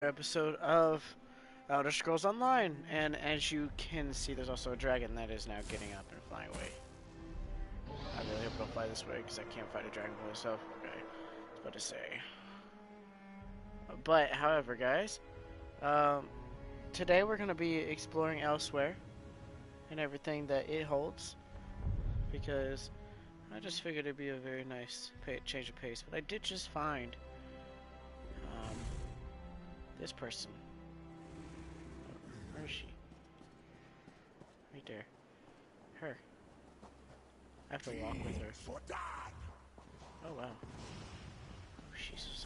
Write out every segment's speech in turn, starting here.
Episode of Elder Scrolls Online, and as you can see, there's also a dragon that is now getting up and flying away. I really hope it'll fly this way because I can't fight a dragon by myself. Okay, I was about to say. But, however, guys, today we're going to be exploring Elsweyr and everything that it holds because I just figured it'd be a very nice change of pace. But I did just find this person. Where is she? Right there. Her. I have to walk with her. Oh wow. Oh, she's.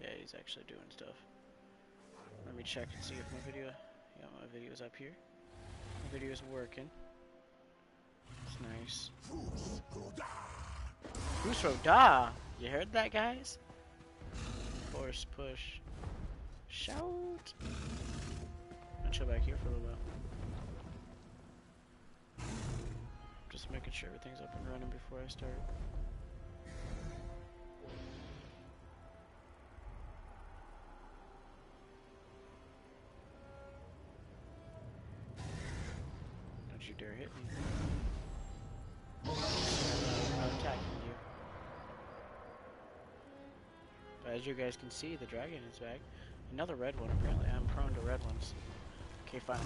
Yeah, he's actually doing stuff. Let me check and see if my video. Yeah, my video's up here. My video's working. It's nice. Who's Roda? You heard that, guys? Force push. Shout. I'll chill back here for a little while. Just making sure everything's up and running before I start. Don't you dare hit me. I'm attacking you. But as you guys can see, the dragon is back. Another red one, apparently. I'm prone to red ones. Okay, fine.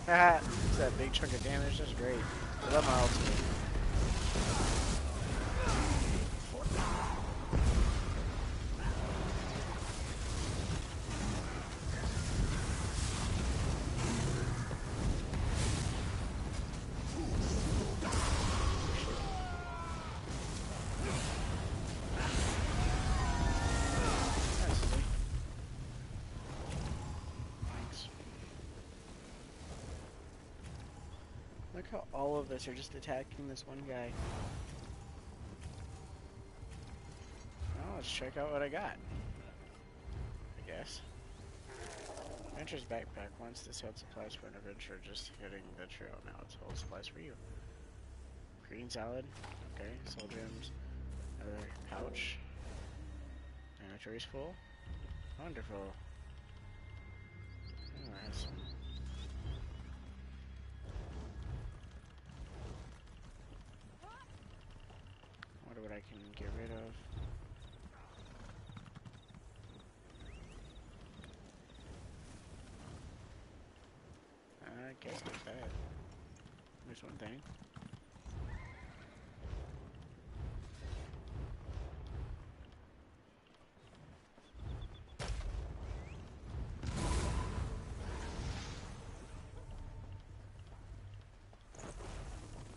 Haha, it's that big chunk of damage. That's great. I love my ultimate. Look how all of us are just attacking this one guy. Well, let's check out what I got. I guess. Adventurer's backpack. Once this held supplies for an adventurer just hitting the trail. Now it's hold supplies for you. Green salad. Okay. Soul gems. Another pouch. Inventory's full. Wonderful. Alright. Wonder what I can get rid of. I guess not bad. There's one thing.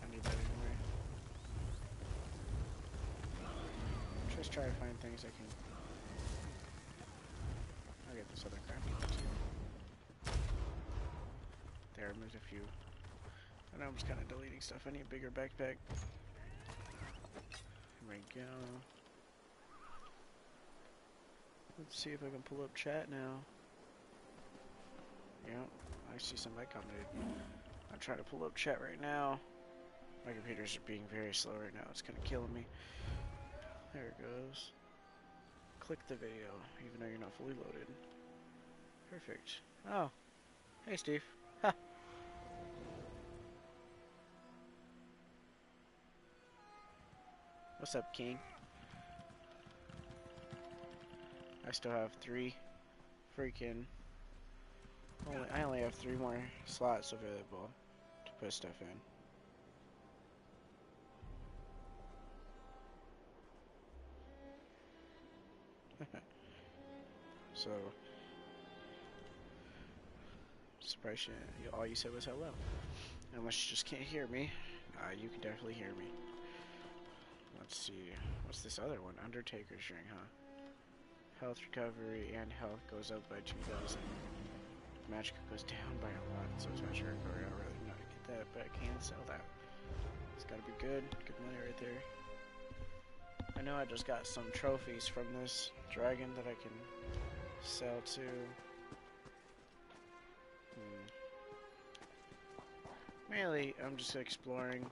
I need that anyway. Just try to find things I can. I'll get this other crafting too. There, there's a few. I know I'm just kind of deleting stuff. I need a bigger backpack. There we go. Let's see if I can pull up chat now. Yep, I see somebody commented. I'm trying to pull up chat right now. My computer's being very slow right now. It's kind of killing me. There it goes. Click the video, even though you're not fully loaded. Perfect. Oh. Hey, Steve. Ha. What's up, King? I still have 3 freaking... I only have 3 more slots available to put stuff in. So, surprised all you said was hello. Unless you just can't hear me, you can definitely hear me. Let's see, what's this other one? Undertaker's ring, huh? Health recovery and health goes up by 2,000. Magic goes down by a lot, so it's not sure recovery. I'd rather not get that, but I can sell that. It's gotta be good. Good money right there. I know I just got some trophies from this dragon that I can sell to. Mainly, I'm just exploring.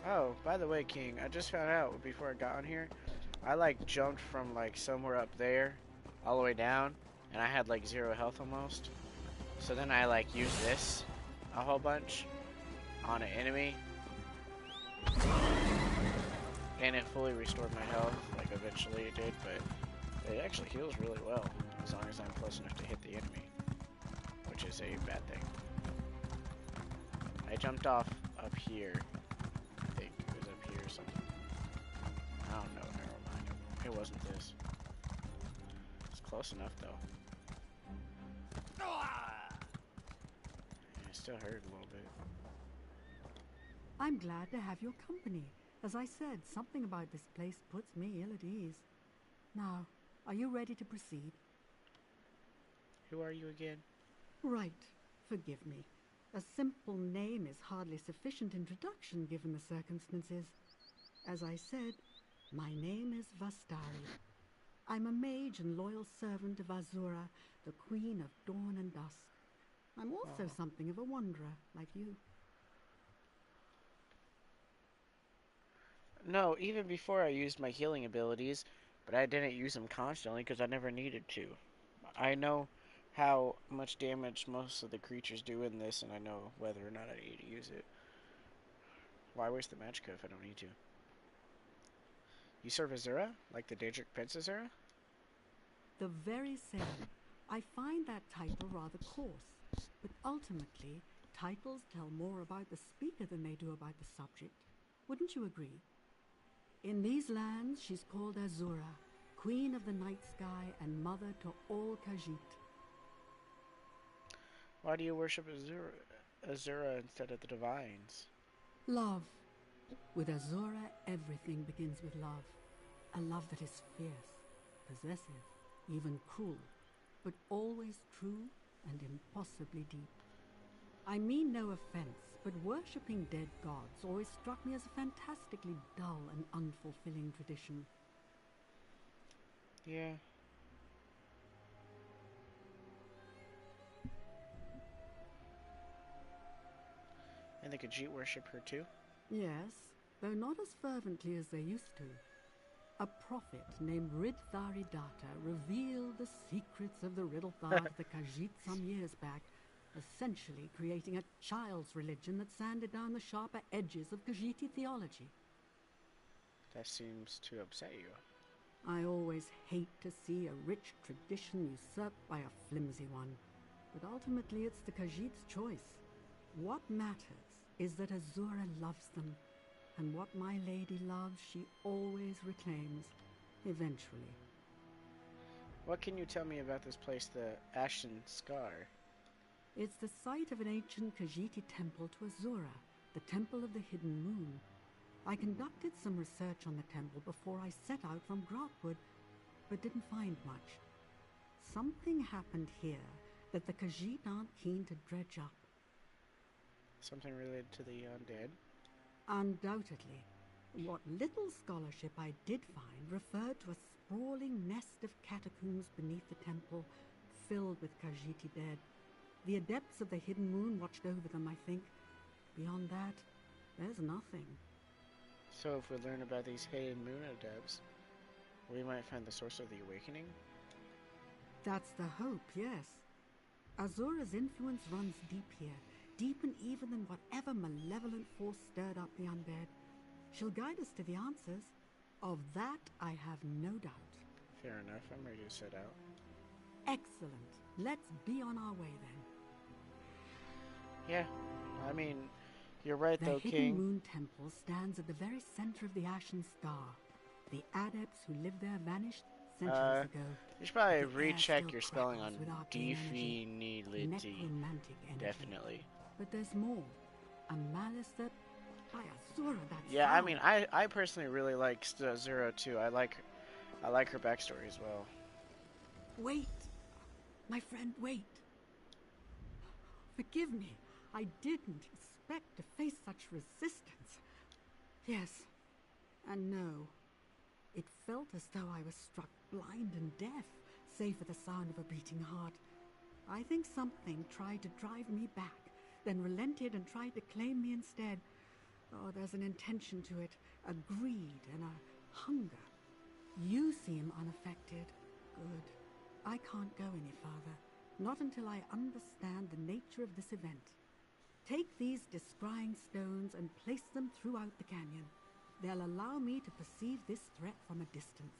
Oh, by the way, King, I just found out before I got on here, I like jumped from like somewhere up there all the way down, and I had like 0 health almost. So then I like used this a whole bunch on an enemy, and it fully restored my health. Like eventually it did, but it actually heals really well as long as I'm close enough to hit the enemy, which is a bad thing. I jumped off up here. I think it was up here or something. I don't know. Never mind. It wasn't this. It's close enough though. It still hurt a little bit. I'm glad to have your company. As I said, something about this place puts me ill at ease. Now, are you ready to proceed? Who are you again? Right. Forgive me. A simple name is hardly sufficient introduction given the circumstances. As I said, my name is Vastari. I'm a mage and loyal servant of Azura, the Queen of Dawn and Dusk. I'm also something of a wanderer, like you. No, even before I used my healing abilities, but I didn't use them constantly because I never needed to. I know how much damage most of the creatures do in this, and I know whether or not I need to use it. Why waste the magicka if I don't need to? You serve Azura? Like the Daedric Prince Azura? The very same. I find that title rather coarse, but ultimately, titles tell more about the speaker than they do about the subject. Wouldn't you agree? In these lands, she's called Azura, Queen of the Night Sky and Mother to all Khajiit. Why do you worship Azura instead of the Divines? Love. With Azura, everything begins with love. A love that is fierce, possessive, even cruel, but always true and impossibly deep. I mean no offense, but worshipping dead gods always struck me as a fantastically dull and unfulfilling tradition. Yeah. And the Khajiit worship her too? Yes, though not as fervently as they used to. A prophet named Ridthari Data revealed the secrets of the Riddlethar to the Khajiit some years back, essentially creating a child's religion that sanded down the sharper edges of Khajiiti theology. That seems to upset you. I always hate to see a rich tradition usurped by a flimsy one, but ultimately it's the Khajiit's choice. What matters is that Azura loves them, and what my lady loves she always reclaims, eventually. What can you tell me about this place, the Ashen Scar? It's the site of an ancient Khajiiti temple to Azura, the Temple of the Hidden Moon. I conducted some research on the temple before I set out from Grotwood, but didn't find much. Something happened here that the Khajiit aren't keen to dredge up. Something related to the undead? Undoubtedly. What little scholarship I did find referred to a sprawling nest of catacombs beneath the temple, filled with Khajiiti dead. The adepts of the Hidden Moon watched over them, I think. Beyond that, there's nothing. So if we learn about these Hidden Moon adepts, we might find the source of the awakening? That's the hope, yes. Azura's influence runs deep here, deeper even than whatever malevolent force stirred up the undead. She'll guide us to the answers. Of that, I have no doubt. Fair enough, I'm ready to set out. Excellent. Let's be on our way then. Yeah, I mean, you're right though, The King. Hidden Moon Temple stands at the very center of the Ashen Star. The adepts who lived there vanished centuries ago. You should probably The air recheck still your spelling on crackles with arcane energy. definitively. Necromantic energy. Definitely. But there's more. A malice that... By Azura, that's Yeah, I foul. mean, I personally really like Zero too. I like her backstory as well. Wait. My friend, wait. Forgive me. I didn't expect to face such resistance. Yes. And no. It felt as though I was struck blind and deaf, save for the sound of a beating heart. I think something tried to drive me back, then relented and tried to claim me instead. Oh, there's an intention to it, a greed and a hunger. You seem unaffected. Good. I can't go any farther, not until I understand the nature of this event. Take these descrying stones and place them throughout the canyon. They'll allow me to perceive this threat from a distance.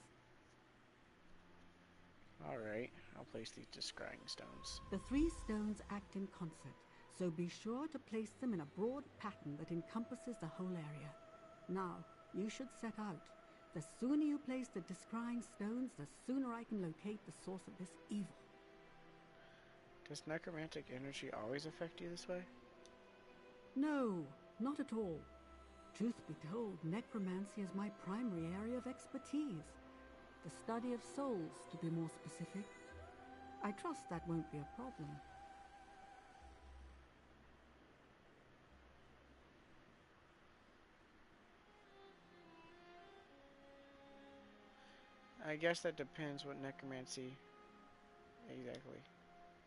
Alright, I'll place these descrying stones. The 3 stones act in concert, so be sure to place them in a broad pattern that encompasses the whole area. Now, you should set out. The sooner you place the descrying stones, the sooner I can locate the source of this evil. Does necromantic energy always affect you this way? No, not at all. Truth be told, necromancy is my primary area of expertise. The study of souls, to be more specific. I trust that won't be a problem. I guess that depends what necromancy exactly.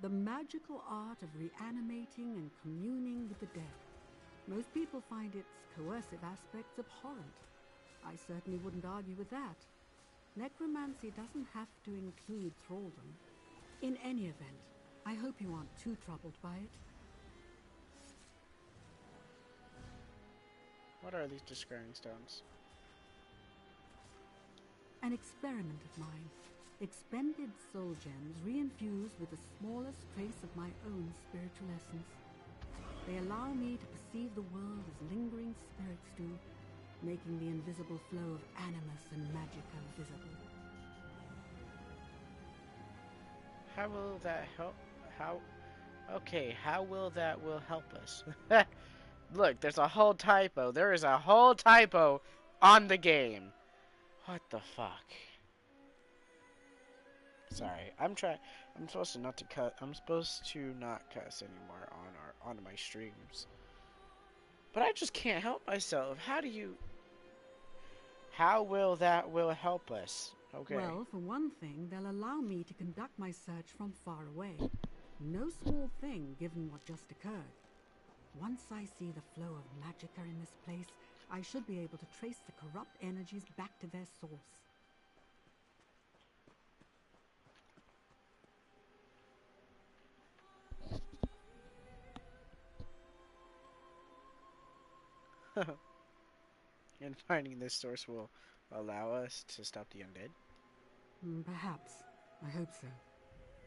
The magical art of reanimating and communing with the dead. Most people find its coercive aspects abhorrent. I certainly wouldn't argue with that. Necromancy doesn't have to include thraldom. In any event, I hope you aren't too troubled by it. What are these descrying stones? An experiment of mine. Expended soul gems reinfused with the smallest trace of my own spiritual essence. They allow me to perceive the world as lingering spirits do, making the invisible flow of animus and magicka visible. How will that help? How will that help us? Look, there's a whole typo. There is a whole typo on the game. What the fuck? Sorry, I'm supposed to not to cut. I'm supposed to not cuss anymore on my streams. But I just can't help myself. How will that help us? Okay. Well, for one thing, they'll allow me to conduct my search from far away. No small thing, given what just occurred. Once I see the flow of magicka in this place, I should be able to trace the corrupt energies back to their source. And finding this source will allow us to stop the undead? Perhaps. I hope so.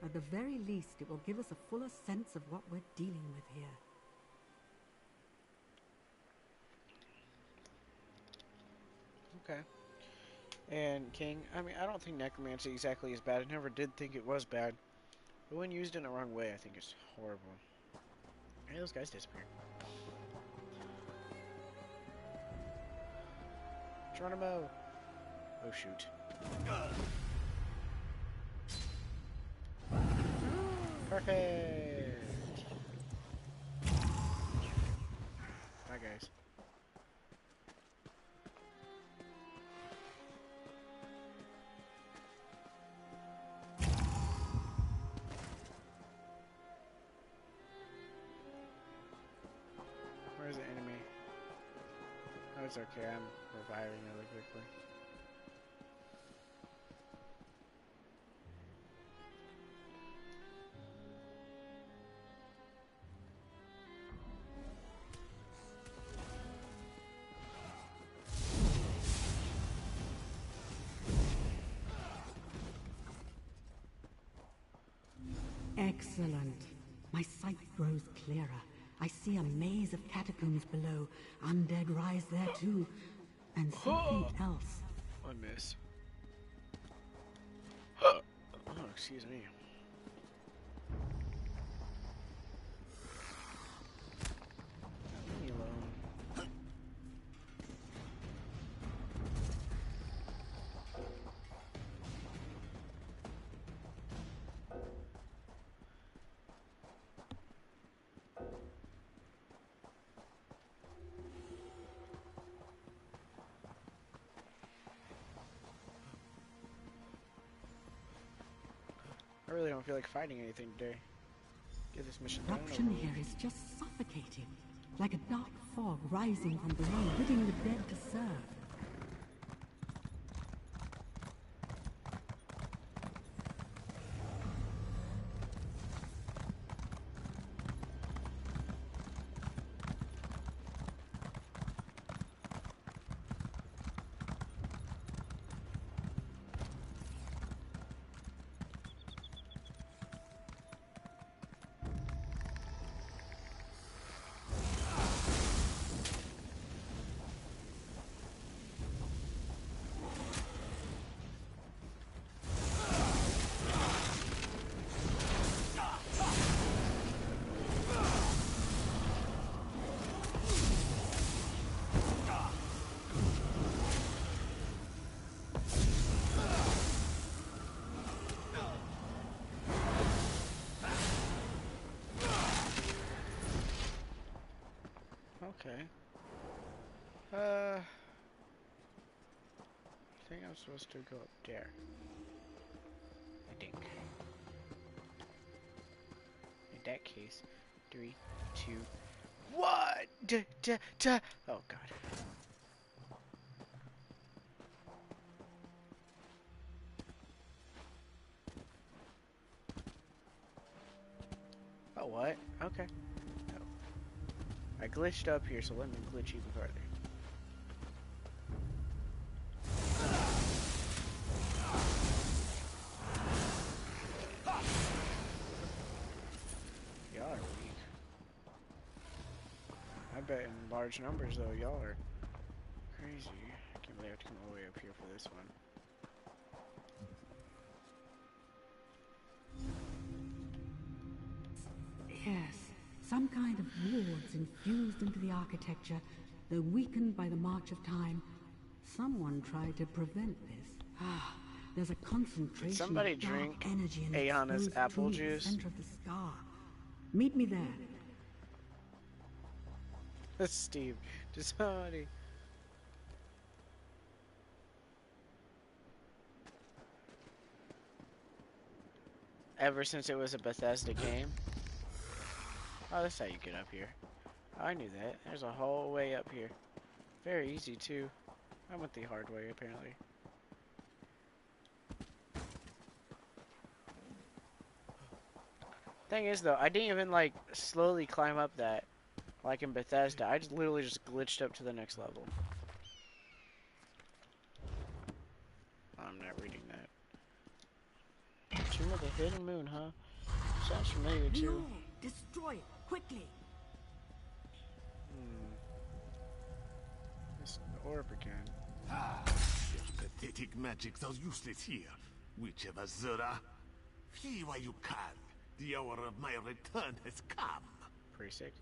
At the very least, it will give us a fuller sense of what we're dealing with here. Okay. And King, I mean, I don't think necromancy exactly is bad. I never did think it was bad. But when used in the wrong way, I think it's horrible. Hey, those guys disappeared. Geronimo! Oh, shoot. Perfect! Bye, guys. Where's the enemy? Oh, it's okay. I'm reviving really quickly. Excellent. My sight grows clearer. I see a maze of catacombs below. Undead rise there too. And something else. I miss. Oh, excuse me. Leave me alone. I really don't feel like fighting anything today. Get this mission done and Corruption over with. here is just suffocating, like a dark fog rising from below, bidding the dead to serve. Okay. I think I'm supposed to go up there. I think. In that case, 3, 2, 1. Oh God. Oh what? Okay. No. I glitched up here, so let me glitch even further. Y'all are weak. I bet in large numbers though, y'all are crazy. I can't believe I have to come all the way up here for this one. Yes, some kind of wards infused into the architecture, though weakened by the march of time. Someone tried to prevent this. Ah, there's a concentration Did somebody of dark drink energy in the Ayana's exposed apple tomb at the juice? center of the scar. Meet me there. Steve, just somebody. Ever since it was a Bethesda game. Oh, that's how you get up here. I knew that. There's a whole way up here. Very easy too. I went the hard way apparently. Thing is though, I didn't even like slowly climb up that like in Bethesda. I just literally just glitched up to the next level. I'm not reading that. Tomb of the Hidden Moon, huh? Sounds familiar too. No, destroy it quickly. This orb again. Your pathetic magics are useless here. Witch of Azura. Flee while you can. The hour of my return has come. Pretty sick.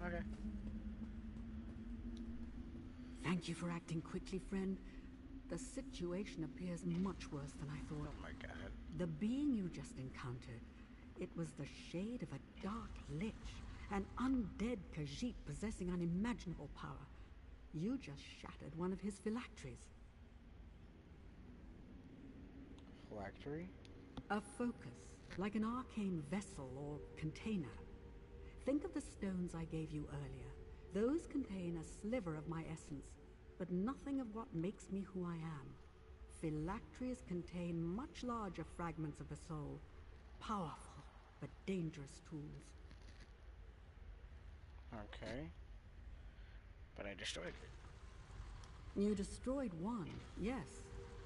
Okay. Thank you for acting quickly, friend. The situation appears much worse than I thought. Oh my God. The being you just encountered, it was the shade of a dark lich, an undead Khajiit possessing unimaginable power. You just shattered one of his phylacteries. Phylactery? A focus, like an arcane vessel or container. Think of the stones I gave you earlier. Those contain a sliver of my essence, but nothing of what makes me who I am. Phylacteries contain much larger fragments of the soul. Powerful, but dangerous tools. Okay. But I destroyed it. You destroyed one, yes,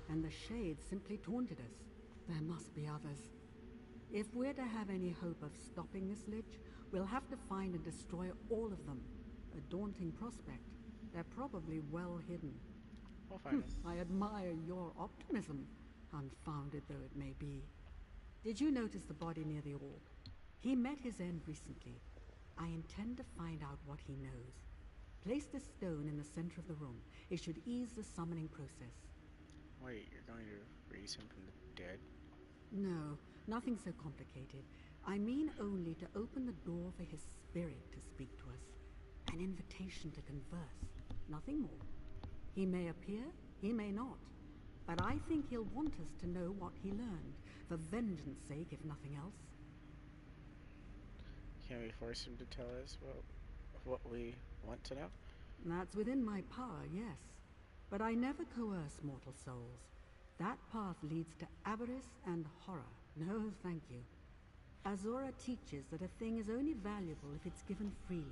and the shade simply taunted us. There must be others. If we're to have any hope of stopping this lich, we'll have to find and destroy all of them. A daunting prospect. They're probably well hidden. We'll find it. I admire your optimism, unfounded though it may be. Did you notice the body near the orb? He met his end recently. I intend to find out what he knows. Place the stone in the center of the room. It should ease the summoning process. Wait, you're going to raise him from the dead? No, nothing so complicated. I mean only to open the door for his spirit to speak to us. An invitation to converse. Nothing more. He may appear, he may not. But I think he'll want us to know what he learned, for vengeance sake, if nothing else. Can we force him to tell us what we want to know? That's within my power, yes. But I never coerce mortal souls. That path leads to avarice and horror. No, thank you. Azora teaches that a thing is only valuable if it's given freely.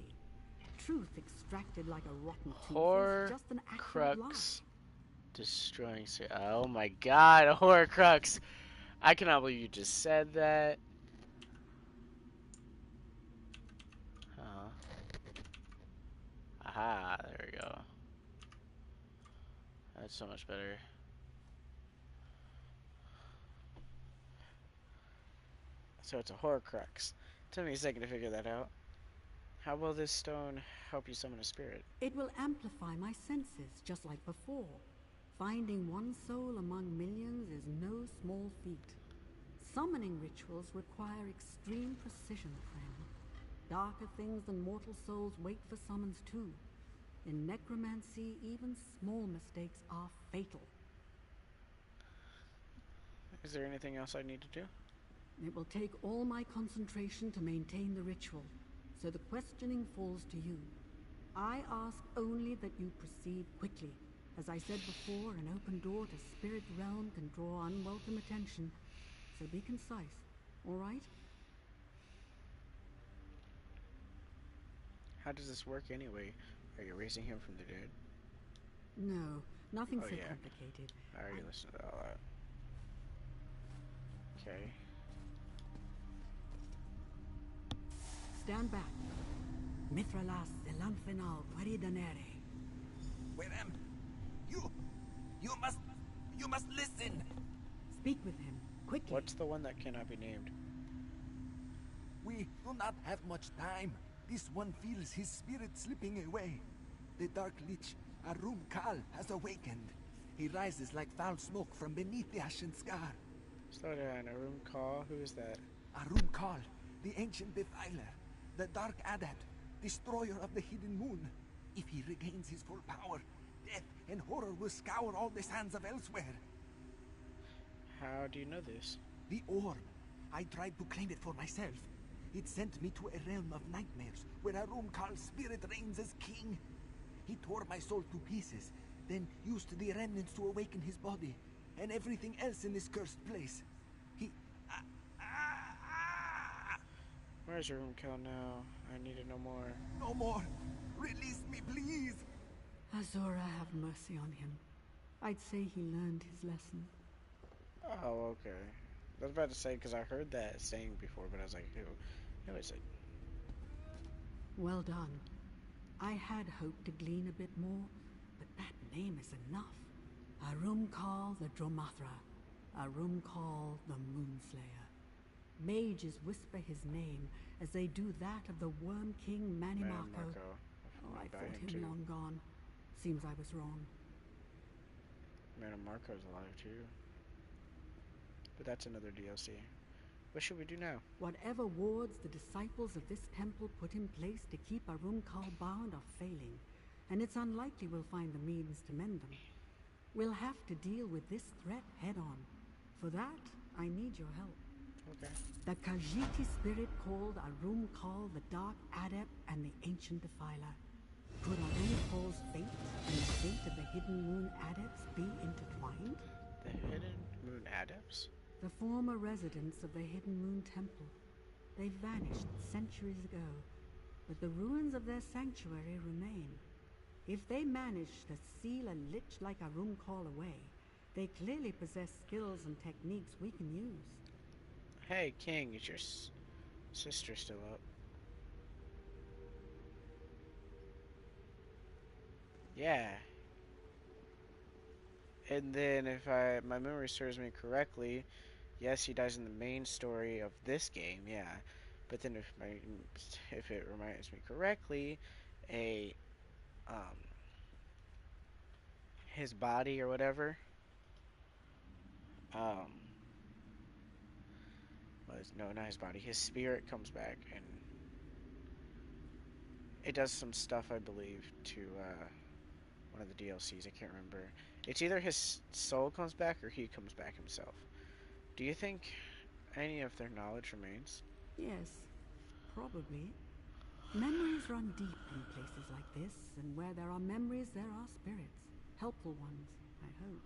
Truth extracted like a rotten tooth is just an act of lie. Destroying. Oh my god, a Horcrux! I cannot believe you just said that. Aha, there we go. That's so much better. So it's a Horcrux. Took me a second to figure that out. How will this stone help you summon a spirit? It will amplify my senses, just like before. Finding one soul among millions is no small feat. Summoning rituals require extreme precision, friend. Darker things than mortal souls wait for summons too. In necromancy, even small mistakes are fatal. Is there anything else I need to do? It will take all my concentration to maintain the ritual, so the questioning falls to you. I ask only that you proceed quickly. As I said before, an open door to Spirit Realm can draw unwelcome attention, so be concise, all right? How does this work anyway? Are you raising him from the dead? No, nothing so complicated. I already listened to all that. Okay. Stand back. Mithralas elanfenal queridanere. Where you must listen. Speak with him, quickly. What's the one that cannot be named? We do not have much time. This one feels his spirit slipping away. The Dark Lich, Arum Kal, has awakened. He rises like foul smoke from beneath the ashen scar. Slow down, Arum Kal? Who is that? Arum Kal, the ancient defiler, the Dark Adept, destroyer of the hidden moon. If he regains his full power, death and horror will scour all the sands of Elsweyr. How do you know this? The orb. I tried to claim it for myself. It sent me to a realm of nightmares, where Arum Kal's spirit reigns as king. He tore my soul to pieces, then used the remnants to awaken his body, and everything else in this cursed place. He... Where's Arum Kal now? I need to know more. No more! Release me, please! Azora, have mercy on him. I'd say he learned his lesson. Oh, okay. I was about to say, because I heard that saying before, but I was like, who is it? Well done. I had hoped to glean a bit more, but that name is enough. Arum Kal the Dromathra. Arum Kal the Moonslayer. Mages whisper his name as they do that of the Worm King Manimarco. Oh, I thought him long gone. Seems I was wrong. Manimarco's alive too. But that's another DLC. What should we do now? Whatever wards the disciples of this temple put in place to keep Arum Kal bound are failing, and it's unlikely we'll find the means to mend them. We'll have to deal with this threat head-on. For that, I need your help. Okay. The Khajiiti spirit called Arum Kal the Dark Adept and the Ancient Defiler. Could Arum Kal's fate and the fate of the Hidden Moon Adepts be intertwined? The Hidden Moon Adepts? The former residents of the Hidden Moon Temple. They vanished centuries ago, but the ruins of their sanctuary remain. If they managed to seal a lich like Arum Kal away, they clearly possess skills and techniques we can use. Hey, King, is your sister still up? Yeah. And then, if my memory serves me correctly, yes, he dies in the main story of this game, yeah. But then, if it reminds me correctly, his body or whatever, no, not his body. His spirit comes back, and it does some stuff, I believe, to one of the DLCs. I can't remember. It's either his soul comes back or he comes back himself. Do you think any of their knowledge remains? Yes, probably. Memories run deep in places like this, and where there are memories, there are spirits. Helpful ones, I hope.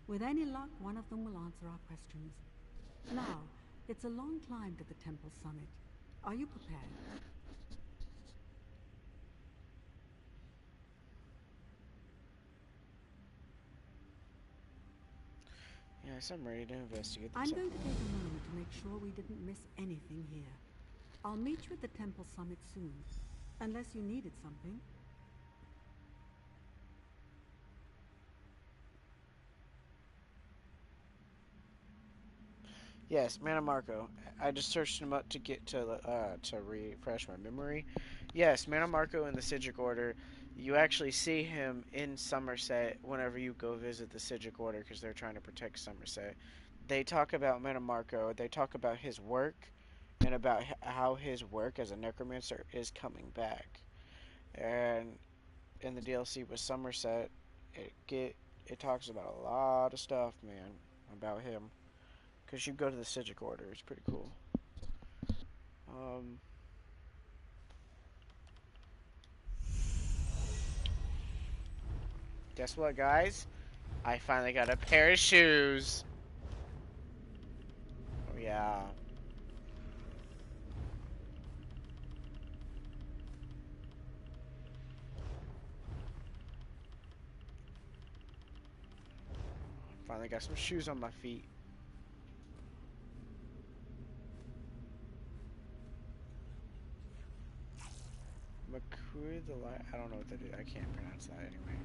With any luck, one of them will answer our questions. Now, it's a long climb to the temple summit. Are you prepared? Yes, I'm ready to investigate the I'm temple. going to take a moment to make sure we didn't miss anything here. I'll meet you at the temple summit soon, unless you needed something. Yes, Mana Marco. I just searched him up to get to refresh my memory. Yes, Mana Marco in the Sigic Order. You actually see him in Somerset whenever you go visit the Sigic Order because they're trying to protect Somerset. They talk about Mana Marco. They talk about his work and about how his work as a necromancer is coming back. And in the DLC with Somerset, it talks about a lot of stuff, man, about him. Because you go to the Sigic Order. It's pretty cool. Guess what, guys? I finally got a pair of shoes. Oh, yeah. Finally got some shoes on my feet. Makuri the Light. I don't know what that is. I can't pronounce that anyway.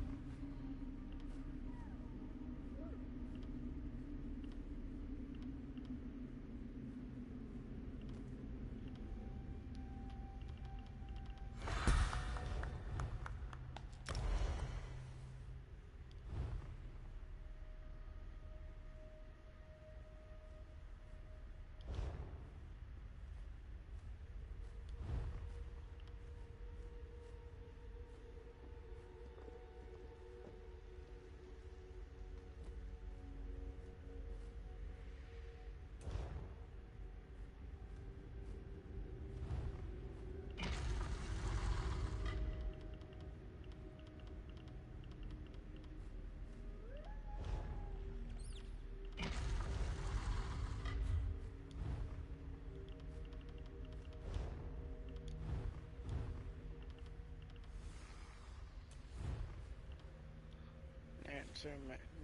So,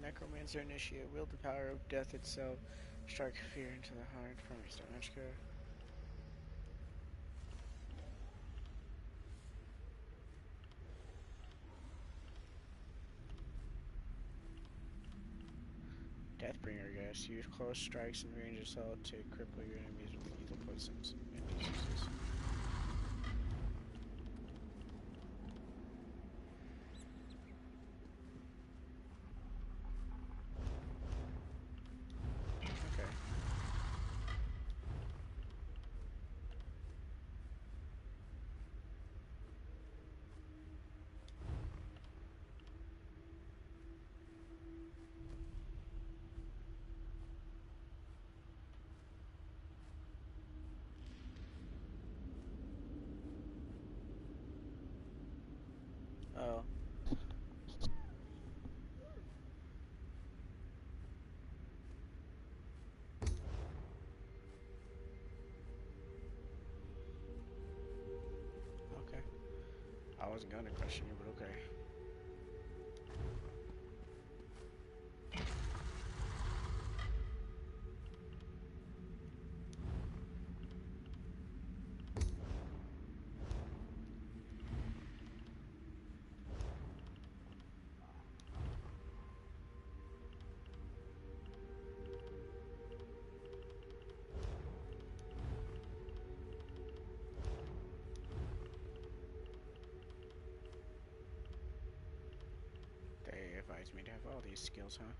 Necromancer Initiate. Wield the power of death itself. Strike fear into the heart. From your Stonechka. Deathbringer, guess. Use close strikes and range assault to cripple your enemies with lethal poisons and diseases. Okay. Oh. Okay. I wasn't gonna question you, but okay. They advised me to have all these skills, huh?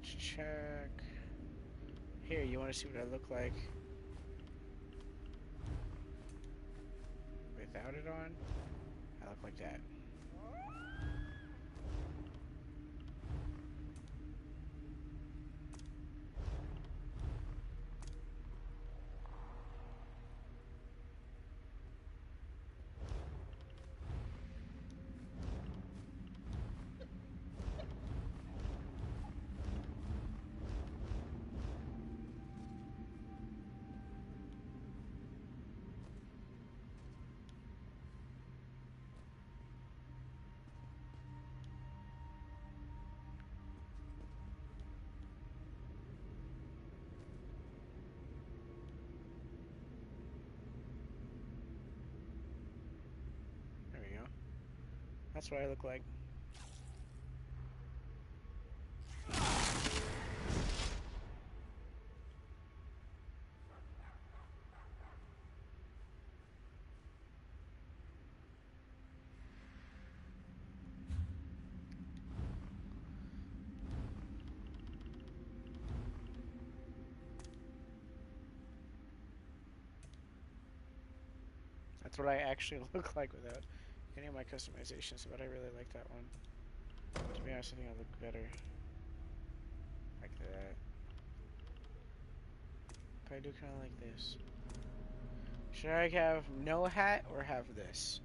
Let's check. Here, you want to see what I look like without it on? I look like that. There we go. That's what I look like. That's what I actually look like without any of my customizations, but I really like that one. To be honest, I think I look better like that. But I do kind of like this. Should I have no hat or have this?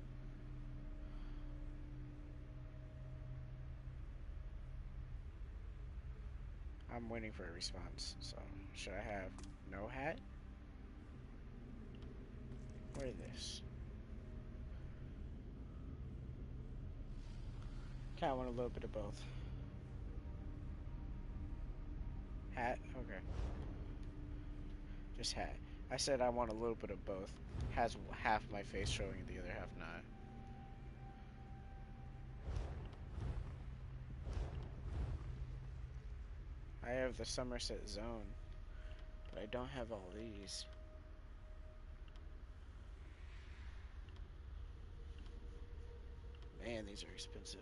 I'm waiting for a response, so should I have no hat or this? Kind of want a little bit of both. Hat? Okay. Just hat. I said I want a little bit of both. Has half my face showing and the other half not. I have the Somerset Zone, but I don't have all these. Man, these are expensive.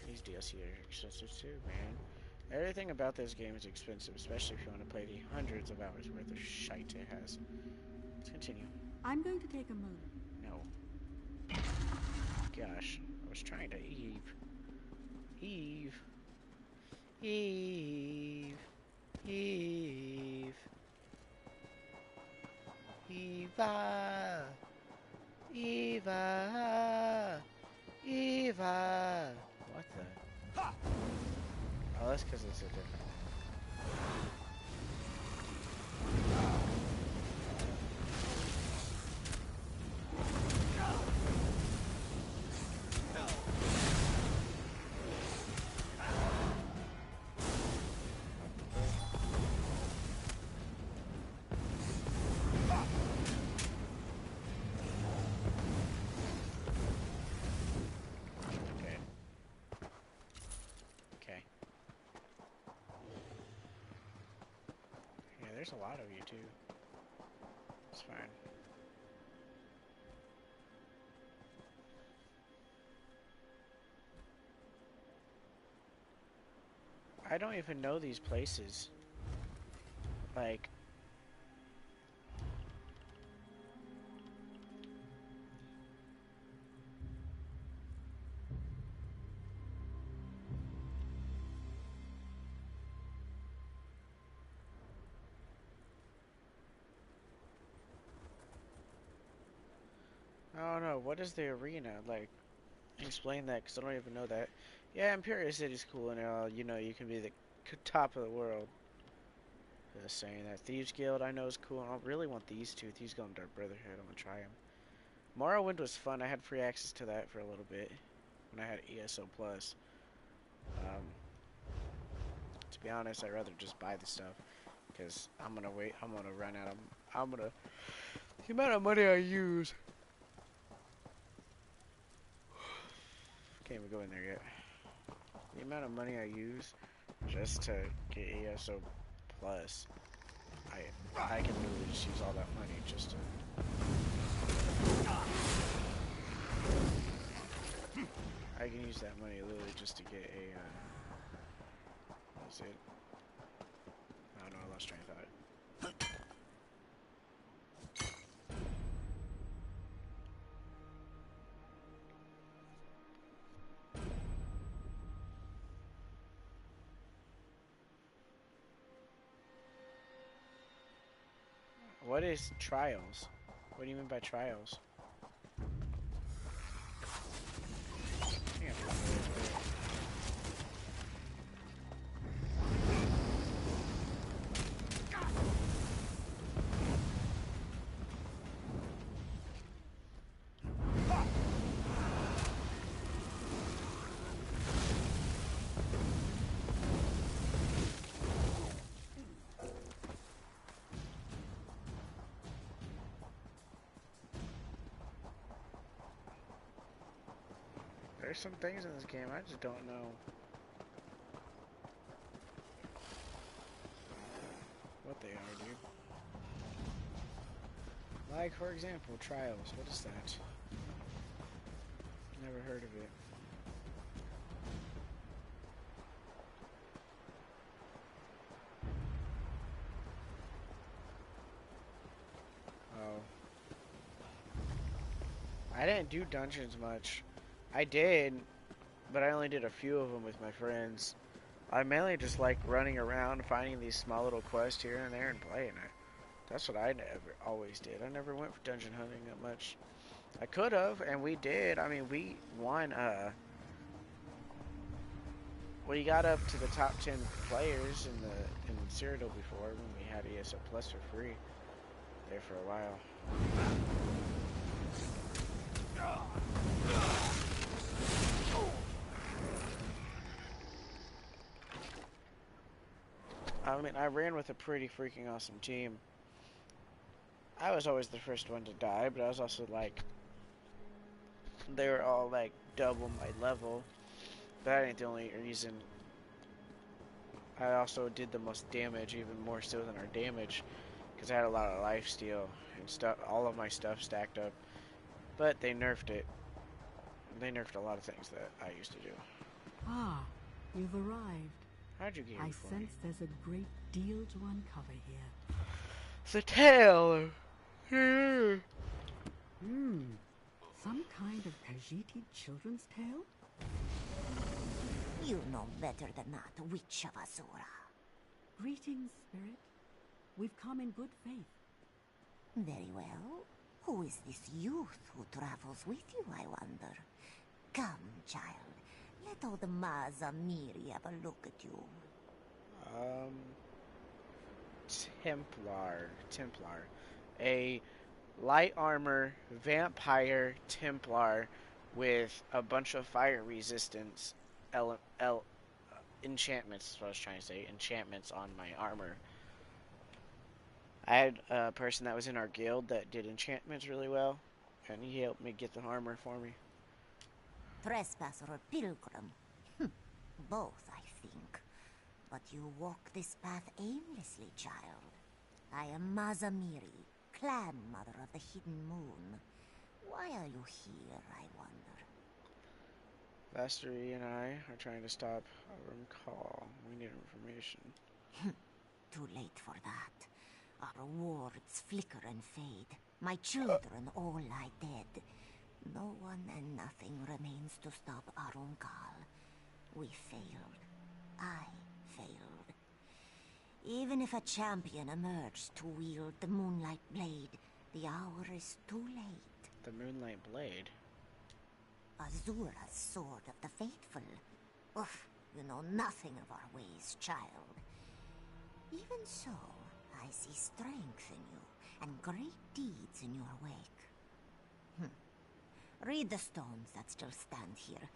These DLC are expensive too, man. Everything about this game is expensive, especially if you want to play the hundreds of hours worth of shite it has. Let's continue. I'm going to take a moment. No. Gosh, I was trying to Eve. Eve. Eve. Eve. Eva. Eva. Eva. What the? Oh, that's because it's a different. There's a lot of you too. It's fine. I don't even know these places. Like, I don't know. What is the arena? Like, explain that, because I don't even know that. Yeah, Imperial City's cool and all. You know, you can be the top of the world. Just saying that. Thieves Guild I know is cool. I really want these two. Thieves Guild and Dark Brotherhood. I'm gonna try them. Morrowind was fun. I had free access to that for a little bit when I had ESO Plus. To be honest, I'd rather just buy the stuff because I'm gonna wait. I'm gonna run out of. The amount of money I use. Can't even go in there yet. The amount of money I use just to get ESO Plus, I can literally just use all that money just to. use that money literally just to get a, what is it? I don't know, I lost train of thought. What is trials? What do you mean by trials? There's some things in this game I just don't know what they are, dude. Like, for example, trials. What is that? Never heard of it. Oh. I didn't do dungeons much. I did, but I only did a few of them with my friends. I mainly just like running around, finding these small little quests here and there and playing it. That's what I always did. I never went for dungeon hunting that much. I could have, and we did. I mean, we won, we got up to the top 10 players in Cyrodiil before when we had ESO Plus for free there for a while. I mean, I ran with a pretty freaking awesome team. I was always the first one to die, but I was also like, they were all like double my level. But that ain't the only reason. I also did the most damage, even more so than our damage, because I had a lot of lifesteal and stuff. All of my stuff stacked up, but they nerfed it. They nerfed a lot of things that I used to do. Ah, you've arrived. How'd you get here I for me? sense there's a great deal to uncover here. The tail! Some kind of Khajiit children's tale? You know better than that, Witch of Azura. Greetings, Spirit. We've come in good faith. Very well. Who is this youth who travels with you, I wonder? Come, child. Let old Mazamiri have a look at you. Templar. A light armor vampire Templar with a bunch of fire resistance enchantments, is what I was trying to say. Enchantments on my armor. I had a person that was in our guild that did enchantments really well, and he helped me get the armor for me. Trespasser or pilgrim? Both, I think. But you walk this path aimlessly, child. I am Mazamiri, clan mother of the Hidden Moon. Why are you here, I wonder? Vastery and I are trying to stop a room call. We need information. Too late for that. Our wards flicker and fade. My children all lie dead. No one and nothing remains to stop Arunkal. We failed. I failed. Even if a champion emerged to wield the Moonlight Blade, the hour is too late. The Moonlight Blade? Azura's sword of the faithful. Oof, you know nothing of our ways, child. Even so, I see strength in you, and great deeds in your wake. Read the stones that still stand here.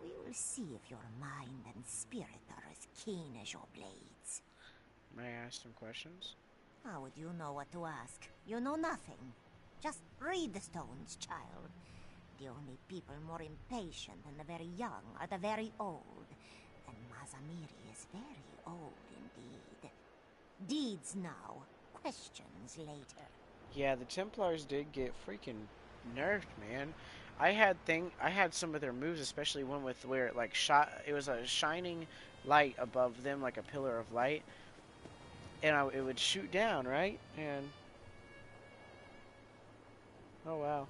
We will see if your mind and spirit are as keen as your blades. May I ask some questions? How would you know what to ask? You know nothing. Just read the stones, child. The only people more impatient than the very young are the very old. And Mazamiri is very old indeed. Deeds now, questions later. Yeah, the Templars did get freaking nerfed, man. I had some of their moves, especially one with where it like shot. It was a shining light above them, like a pillar of light, and it would shoot down, right? And oh wow,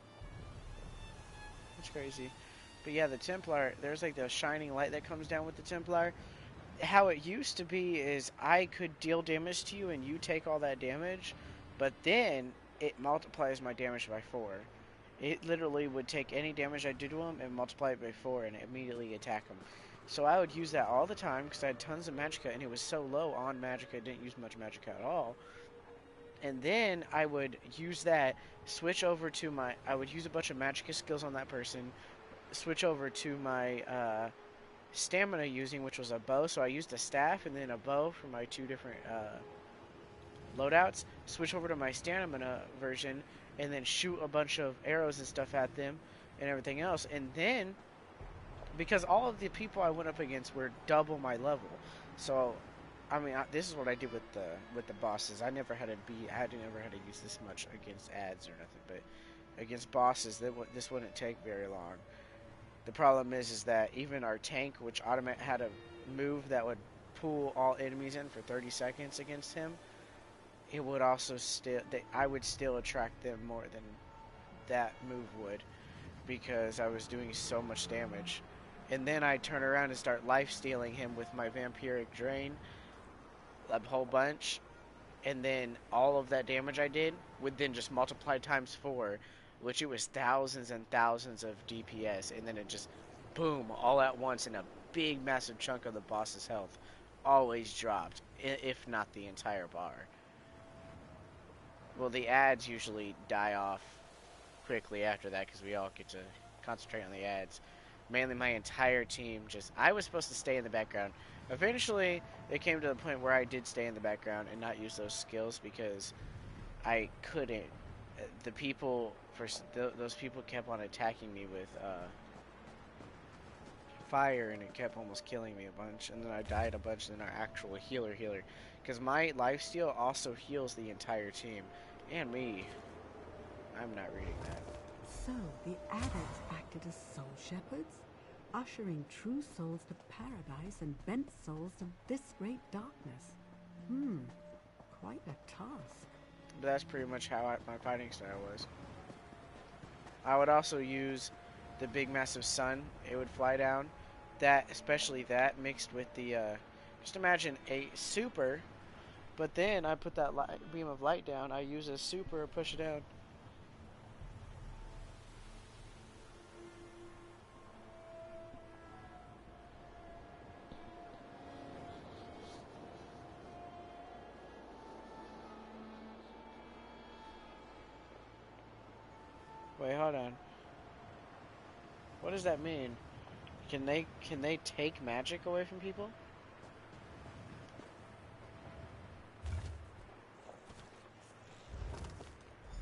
that's crazy. But yeah, the Templar, there's like the shining light that comes down with the Templar. How it used to be is I could deal damage to you and you take all that damage, but then it multiplies my damage by 4. It literally would take any damage I do to him and multiply it by 4 and immediately attack him. So I would use that all the time because I had tons of Magicka and it was so low on Magicka, I didn't use much Magicka at all. And then I would use that, switch over to my, I would use a bunch of Magicka skills on that person, switch over to my stamina using, which was a bow. So I used a staff and then a bow for my 2 different loadouts. Switch over to my stamina version and then shoot a bunch of arrows and stuff at them and everything else. And then, because all of the people I went up against were double my level, so I mean, this is what I did with the bosses. I never had to use this much against ads or nothing, but against bosses, this wouldn't take very long. The problem is that even our tank, which had a move that would pull all enemies in for 30 seconds against him, it would also I would still attract them more than that move would, because I was doing so much damage. And then I'd turn around and start life-stealing him with my Vampiric Drain, a whole bunch, and then all of that damage I did would then just multiply times 4, which it was thousands and thousands of DPS, and then it just, boom, all at once, and a big, massive chunk of the boss's health always dropped, if not the entire bar. Well, the ads usually die off quickly after that, because we all get to concentrate on the ads. Mainly my entire team I was supposed to stay in the background. Eventually, it came to the point where I did stay in the background and not use those skills because I couldn't. The people, those people kept on attacking me with fire, and it kept almost killing me a bunch. And then I died a bunch, and then our actual healer. Because my lifesteal also heals the entire team. And me. I'm not reading that. So, the adepts acted as soul shepherds, ushering true souls to paradise and bent souls to this great darkness. Quite a task. But that's pretty much how my fighting style was. I would also use the big massive sun. It would fly down. Especially that mixed with the, just imagine a super, but then I put that beam of light down. I use a super, push it down. Wait, hold on. What does that mean? Can they take magic away from people?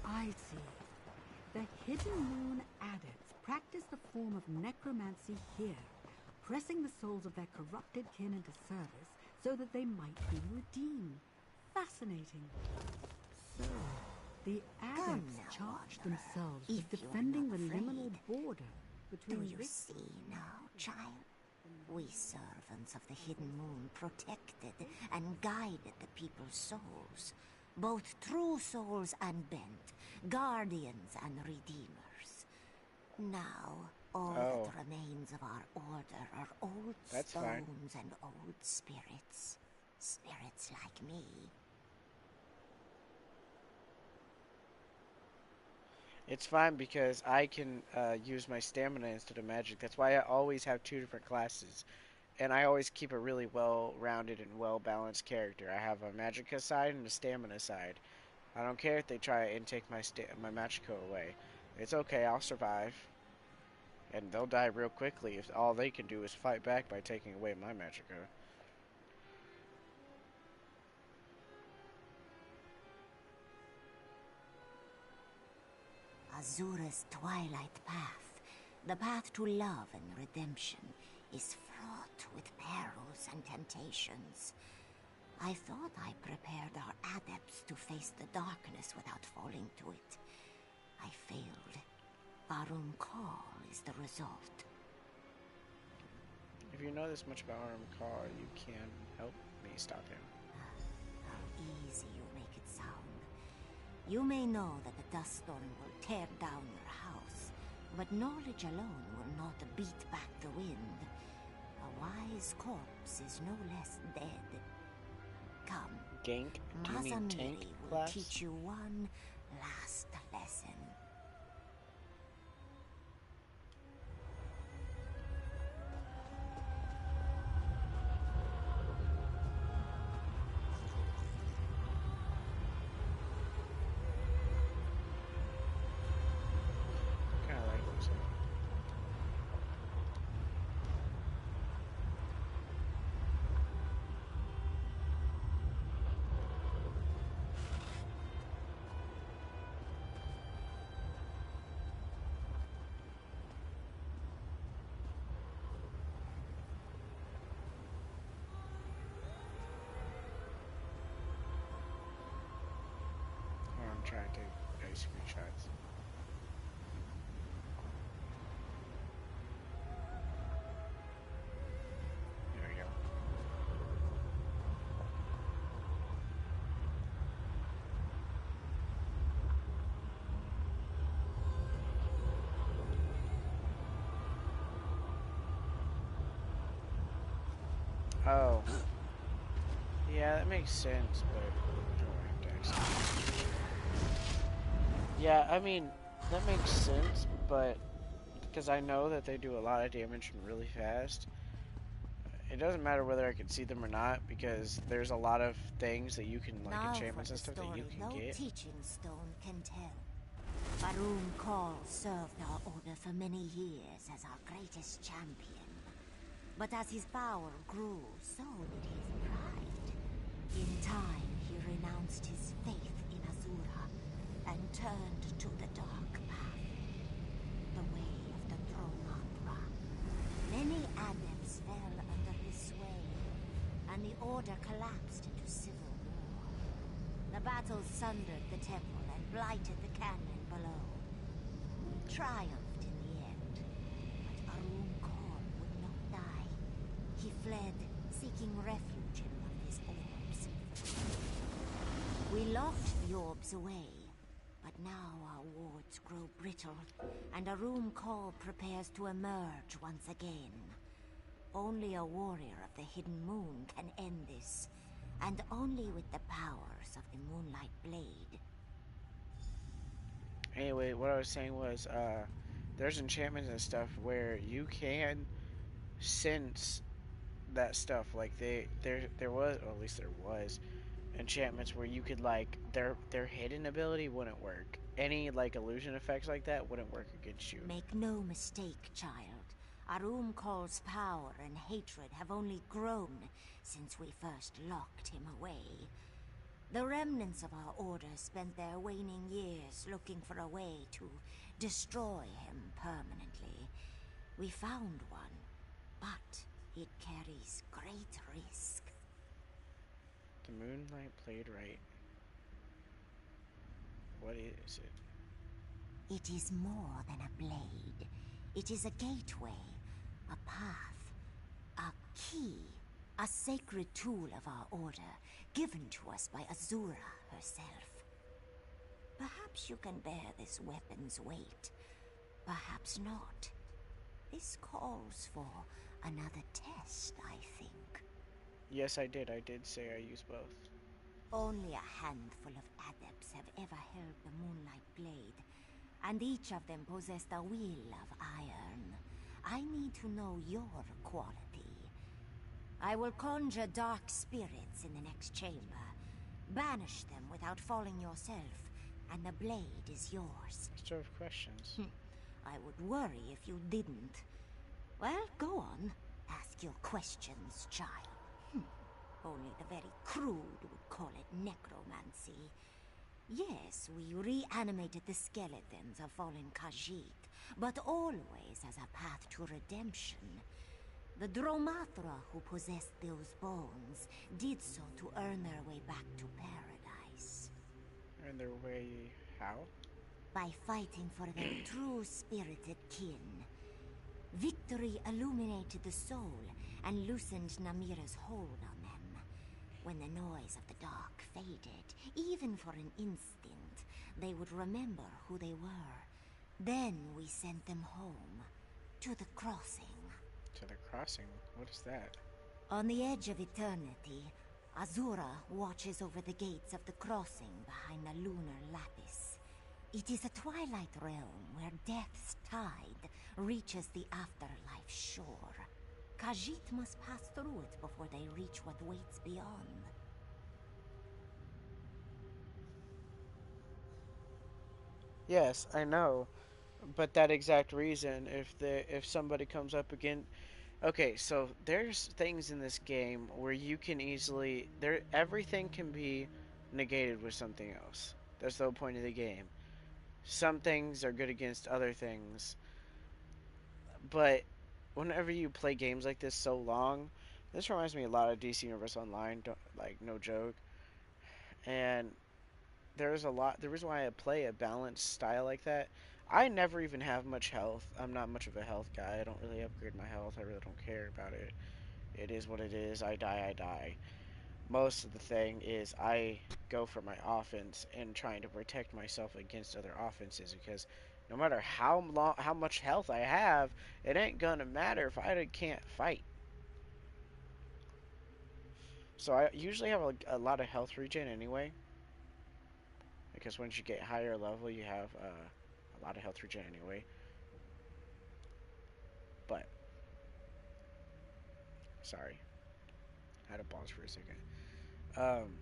I see. The Hidden Moon adepts practice the form of necromancy here, pressing the souls of their corrupted kin into service so that they might be redeemed. Fascinating. So, the adepts charged themselves with defending the liminal border between... Do you see now, child? We servants of the Hidden Moon protected and guided the people's souls, both true souls and bent, guardians and redeemers. Now, all that remains of our order are old stones and old spirits. Spirits like me. It's fine because I can use my stamina instead of magic. That's why I always have 2 different classes. And I always keep a really well-rounded and well-balanced character. I have a magicka side and a stamina side. I don't care if they try and take my magicka away. It's okay, I'll survive. And they'll die real quickly if all they can do is fight back by taking away my magicka. Azura's twilight path, the path to love and redemption, is fraught with perils and temptations. I thought I prepared our adepts to face the darkness without falling to it. I failed. Arum Call is the result. If you know this much about Arm Car, you can help me stop him. How easy you make it sound. You may know that the dust storm will tear down your house, but knowledge alone will not beat back the wind. A wise corpse is no less dead. Come, Gank? Do you mean tank Mazamiri will class? teach you one last lesson. Kinda like this. I'm trying to take screenshots. There we go. Oh. Yeah, that makes sense, but I have to actually. Yeah, I mean, that makes sense, but because I know that they do a lot of damage really fast, it doesn't matter whether I can see them or not, because there's a lot of things that you can, like Now enchantments for and the stuff that you story can no get. teaching stone can tell. Arum Call served our order for many years as our greatest champion. But as his power grew, so did his pride. In time, he renounced his faith in Azura and turned to the dark path, the way of the Dronatra. Many adepts fell under his sway, and the order collapsed into civil war. The battles sundered the temple and blighted the canyon below. We triumphed in the end, but Arum Call would not die. He fled, seeking refuge in one of his orbs. We locked the orbs away, but now our wards grow brittle, and Arum Call prepares to emerge once again. Only a warrior of the Hidden Moon can end this, and only with the powers of the Moonlight Blade. Anyway, what I was saying was, there's enchantments and stuff where you can sense that stuff. Like there was, or at least there was, enchantments where you could like their hidden ability wouldn't work. Any like illusion effects like that wouldn't work against you. Make no mistake, child. Arum Call's power and hatred have only grown since we first locked him away. The remnants of our order spent their waning years looking for a way to destroy him permanently. We found one, but it carries great risk. The Moonlight played right. What is it? It is more than a blade. It is a gateway, a path, a key, a sacred tool of our order, given to us by Azura herself. Perhaps you can bear this weapon's weight. Perhaps not. This calls for another test, I think. Yes, I did. I did say I use both. Only a handful of adepts have ever held the Moonlight Blade, and each of them possessed a will of iron. I need to know your quality. I will conjure dark spirits in the next chamber. Banish them without falling yourself, and the blade is yours. What sort of questions? I would worry if you didn't. Well, go on. Ask your questions, child. Only the very crude would call it necromancy. Yes, we reanimated the skeletons of fallen Khajiit, but always as a path to redemption. The Dromatra who possessed those bones did so to earn their way back to paradise. And their way how? by fighting for their true spirited kin. Victory illuminated the soul and loosened Namira's hold on them. When the noise of the dark faded, even for an instant, they would remember who they were. Then we sent them home, to the crossing. To the crossing? What is that? On the edge of eternity, Azura watches over the gates of the crossing behind the lunar lapis. It is a twilight realm where death's tide reaches the afterlife shore. Khajiit must pass through it before they reach what waits beyond. Yes, I know. But that exact reason, if somebody comes up again, okay, so there's things in this game where you can easily everything can be negated with something else. That's the whole point of the game. Some things are good against other things, but whenever you play games like this so long, this reminds me a lot of DC Universe Online. Like, no joke. And there's a lot. The reason why I play a balanced style like that, I never even have much health. I'm not much of a health guy. I don't really upgrade my health. I really don't care about it. It is what it is. I die, I die. Most of the thing is I go for my offense and trying to protect myself against other offenses, because no matter how much health I have, it ain't gonna matter if I can't fight. So I usually have a lot of health regen anyway, because once you get higher level, you have a lot of health regen anyway. But sorry, I had to pause for a second. Um,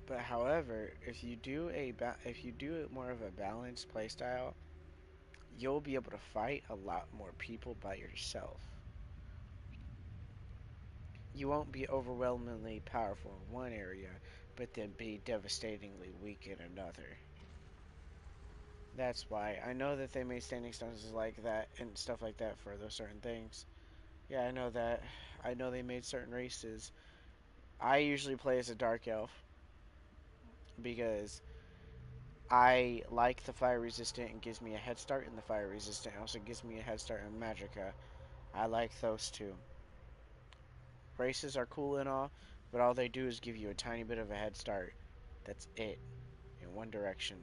but however, if you do more of a balanced playstyle, you'll be able to fight a lot more people by yourself. You won't be overwhelmingly powerful in one area, but then be devastatingly weak in another. That's why I know that they made standing stones like that and stuff like that for those certain things. Yeah, I know that. I know they made certain races. I usually play as a dark elf because I like the fire resistant and gives me a head start in the fire resistant. It also gives me a head start in Magicka. I like those two. Races are cool and all, but all they do is give you a tiny bit of a head start. That's it, in one direction.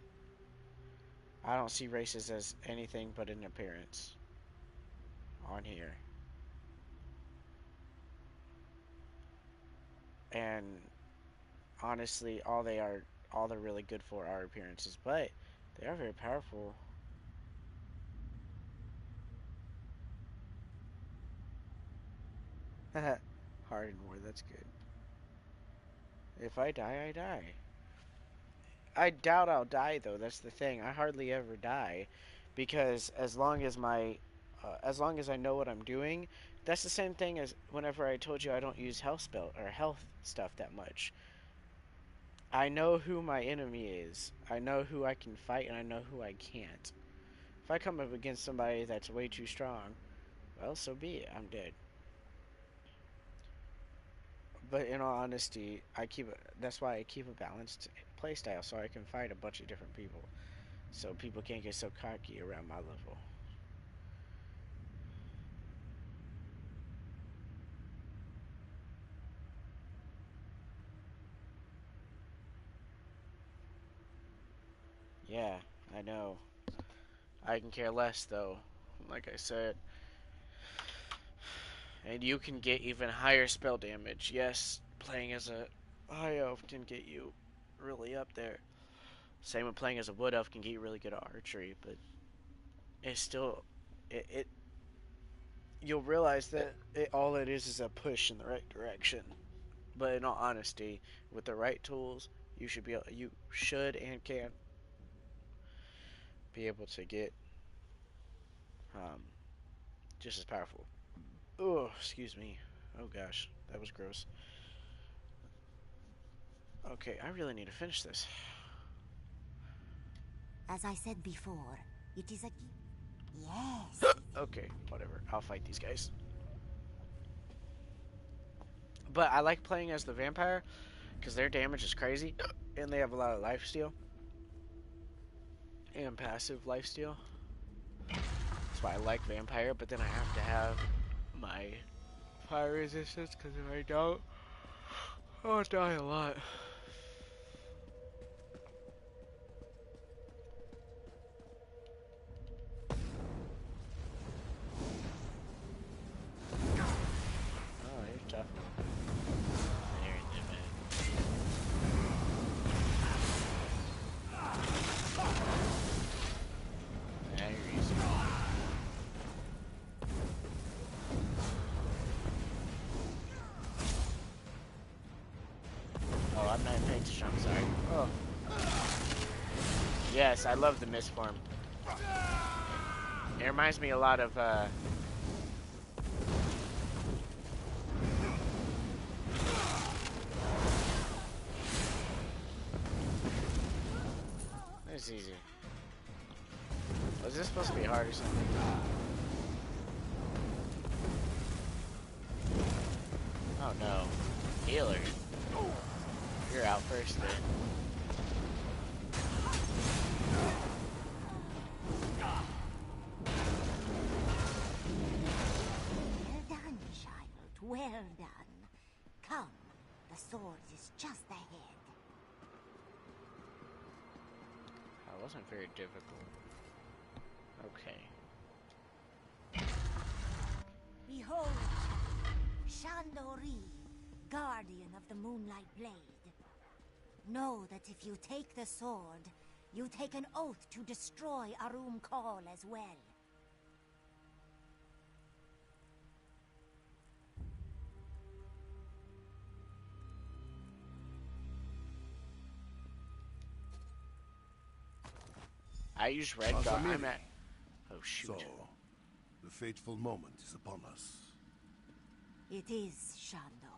I don't see races as anything but an appearance on here. And honestly, all they're really good for are appearances, but they are very powerful. Hardened more, that's good. If I die, I die. I doubt I'll die though. That's the thing. I hardly ever die, because as long as I know what I'm doing, that's the same thing as whenever I told you I don't use health spell or health stuff that much. I know who my enemy is. I know who I can fight, and I know who I can't. If I come up against somebody that's way too strong, well, so be it. I'm dead. But in all honesty, that's why I keep a balanced playstyle, so I can fight a bunch of different people. So people can't get so cocky around my level. Yeah, I know. I can care less, though. Like I said. And you can get even higher spell damage. Yes, playing as a high elf can get you really up there. Same with playing as a wood elf can get you really good at archery, but it's still it you'll realize that all it is a push in the right direction. But in all honesty, with the right tools, you should and can be able to get um, just as powerful. Oh, excuse me. Oh gosh, that was gross. Okay, I really need to finish this. As I said before, it is a... Yes. Okay, whatever. I'll fight these guys. But I like playing as the vampire because their damage is crazy and they have a lot of life steal. and passive lifesteal. That's why I like vampire, but then I have to have my fire resistance, because if I don't, I'll die a lot. Oh, you're tough. Oh, I'm not paying attention, I'm sorry. Oh. Yes, I love the misform. It reminds me a lot of, It's easy. Was this supposed to be hard or something? Oh no. Healer. You're out first then. Well done, child. Well done. Come, the sword is just ahead. That wasn't very difficult. Okay. Behold, Shandori, guardian of the Moonlight Blade. Know that if you take the sword, you take an oath to destroy Arum Kal as well. I use red guard. I'm at. Oh shoot. So, the fateful moment is upon us. It is, Shando.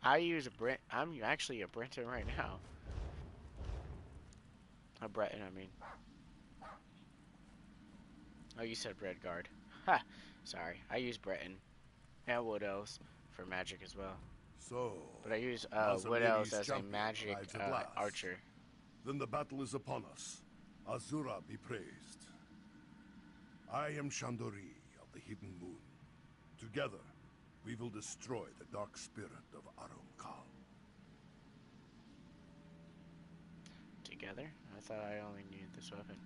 I use a Brent. I'm actually a Brenton right now. A Breton, I mean. Oh, you said red guard. Ha! Sorry. I use Breton. And Wood Elves for magic as well. So, But I use Wood Azamiri's Elves as a champion magic rides at last. archer. Then the battle is upon us. Azura be praised. I am Shandori of the Hidden Moon. Together, we will destroy the dark spirit of Arum Kal. Together? I thought I only needed this weapon.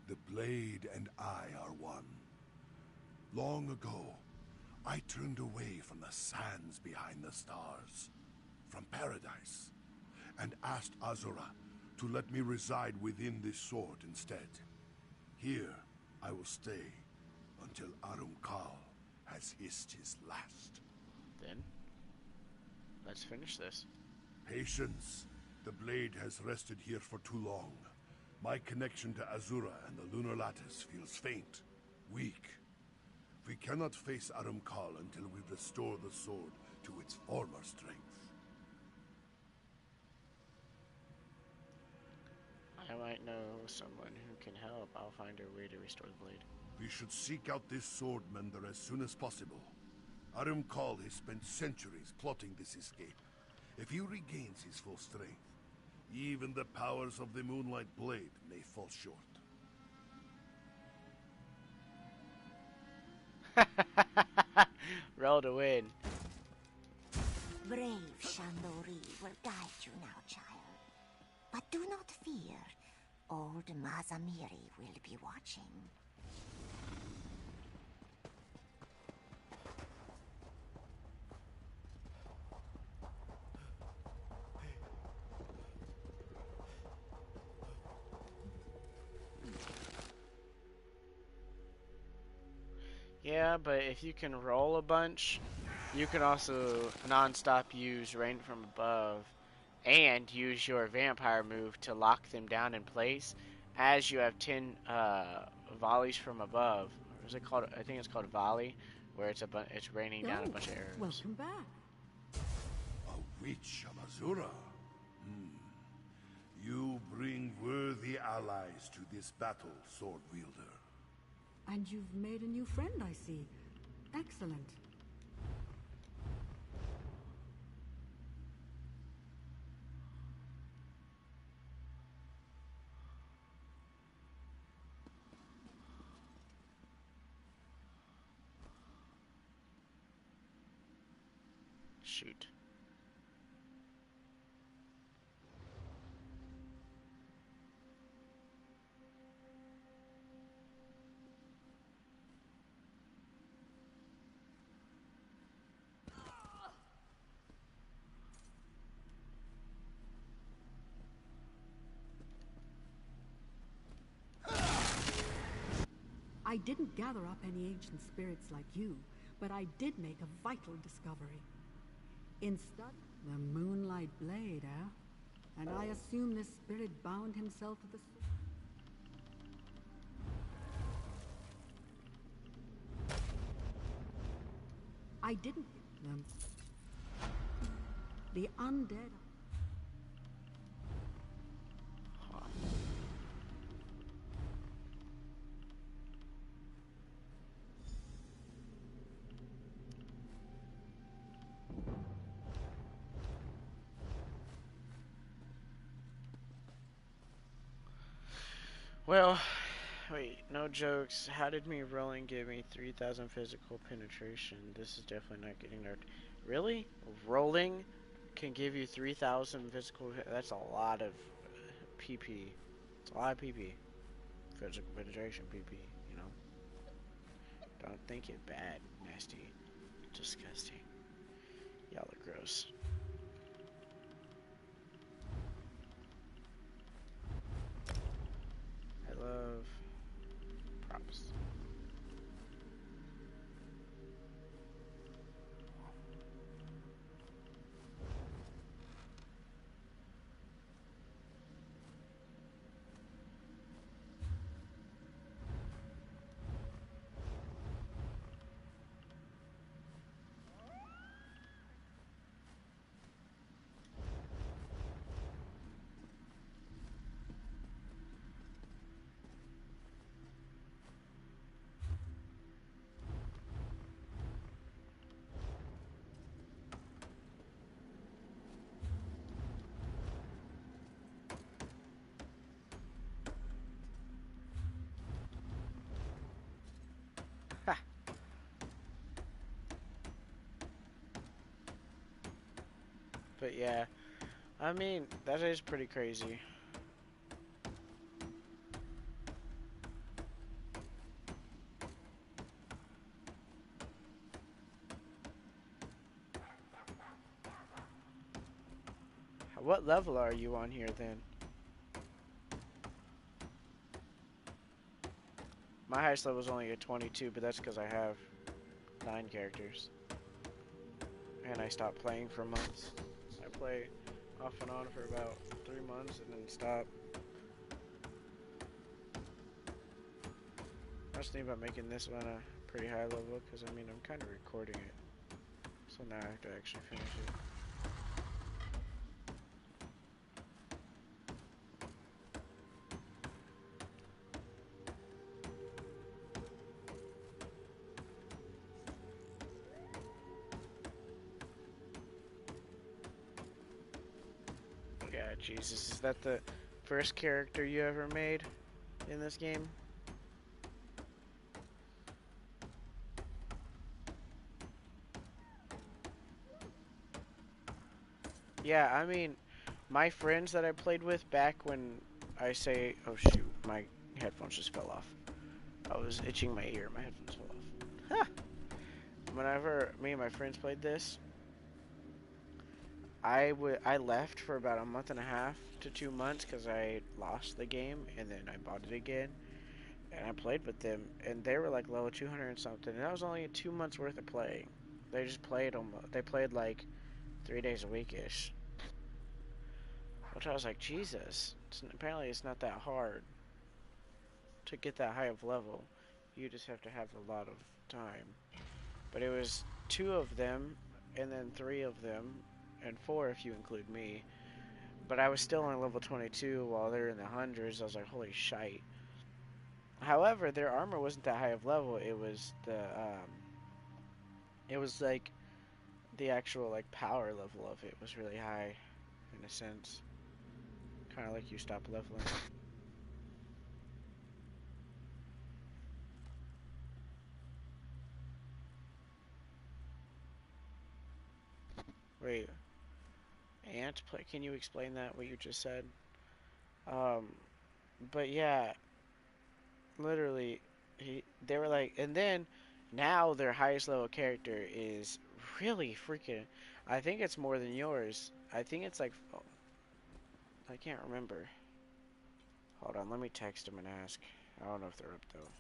The blade and I are one. Long ago, I turned away from the sands behind the stars, from paradise, and asked Azura to let me reside within this sword instead. Here, I will stay until Arum Kal has hissed his last. Then, let's finish this. Patience. The blade has rested here for too long. My connection to Azura and the lunar lattice feels faint, weak. We cannot face Arum Kal until we restore the sword to its former strength. I might know someone who can help. I'll find a way to restore the blade. We should seek out this sword mender as soon as possible. Arum Kal has spent centuries plotting this escape. If he regains his full strength, even the powers of the Moonlight Blade may fall short. Roll to win. Brave Shandori will guide you now, child. But do not fear. Old Mazamiri will be watching. Yeah, but if you can roll a bunch, you can also non-stop use rain from above and use your vampire move to lock them down in place as you have 10 volleys from above. Or is it called? I think it's called volley, where it's it's raining down a bunch of arrows. Welcome back. A witch of Azura? You bring worthy allies to this battle, Sword Wielder. And you've made a new friend, I see. Excellent. Shoot. I didn't gather up any ancient spirits like you, but I did make a vital discovery. Instead, the Moonlight Blade, eh? And I assume this spirit bound himself to the... I didn't hit them. The undead... Well, wait, no jokes. How did me rolling give me 3,000 physical penetration? This is definitely not getting nerfed. Really? Rolling can give you 3,000 physical... That's a lot of PP. It's a lot of PP. Physical penetration PP, you know? Don't think it bad, nasty, disgusting. Y'all are gross. I love props. Ha! But yeah, I mean, that is pretty crazy. What level are you on here then? My highest level is only a 22, but that's because I have 9 characters. And I stopped playing for months. I play off and on for about 3 months and then stop. I was thinking about making this one a pretty high level because I mean I'm kind of recording it. So now I have to actually finish it. Yeah, Jesus, is that the first character you ever made in this game? Yeah, I mean, my friends that I played with back when I say, oh shoot, my headphones just fell off. I was itching my ear, my headphones fell off. Ha! Whenever me and my friends played this, I left for about a month and a half to 2 months because I lost the game and then I bought it again and I played with them and they were like level 200 and something and that was only 2 months worth of playing. They just played they played like 3 days a week ish. Which I was like, Jesus, apparently it's not that hard to get that high of level. You just have to have a lot of time. But it was 2 of them, and then 3 of them, and 4 if you include me. But I was still on level 22 while they're in the hundreds. I was like, holy shite. However, their armor wasn't that high of level. It was it was like the actual like power level of it was really high, in a sense. Kind of like you stop leveling. Wait, Ant, can you explain that what you just said? Um, but yeah, literally, they were like, and then now their highest level character is really freaking. I think it's more than yours. I think it's like, oh, I can't remember. Hold on, let me text them and ask. I don't know if they're up though.